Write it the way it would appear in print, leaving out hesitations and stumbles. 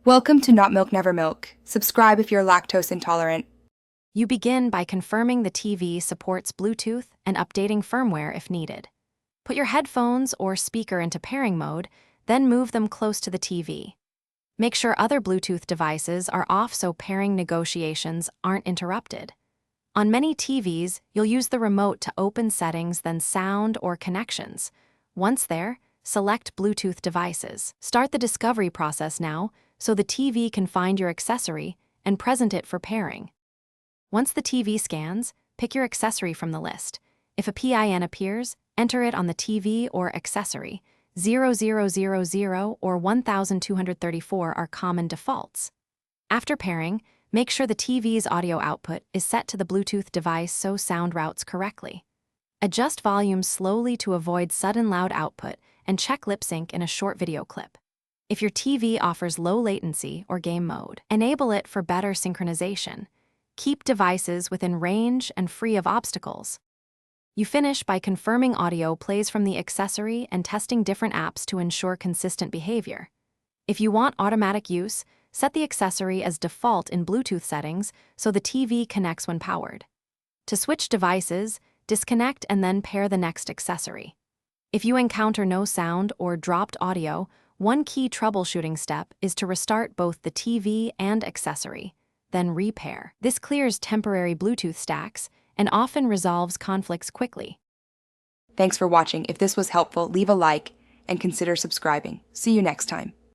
Welcome to Not Milk Never Milk. Subscribe if you're lactose intolerant. You begin by confirming the TV supports Bluetooth and updating firmware if needed. Put your headphones or speaker into pairing mode, then move them close to the TV. Make sure other Bluetooth devices are off so pairing negotiations aren't interrupted. On many TVs, you'll use the remote to open settings, then sound or connections. Once there, select Bluetooth devices. Start the discovery process now, so the TV can find your accessory and present it for pairing. Once the TV scans, pick your accessory from the list. If a PIN appears, enter it on the TV or accessory. 0000 or 1234 are common defaults. After pairing, make sure the TV's audio output is set to the Bluetooth device so sound routes correctly. Adjust volume slowly to avoid sudden loud output and check lip sync in a short video clip. If your TV offers low latency or game mode, enable it for better synchronization. Keep devices within range and free of obstacles. You finish by confirming audio plays from the accessory and testing different apps to ensure consistent behavior. If you want automatic use, set the accessory as default in Bluetooth settings so the TV connects when powered. To switch devices, disconnect and then pair the next accessory. If you encounter no sound or dropped audio, one key troubleshooting step is to restart both the TV and accessory, then repair. This clears temporary Bluetooth stacks and often resolves conflicts quickly. Thanks for watching. If this was helpful, leave a like and consider subscribing. See you next time.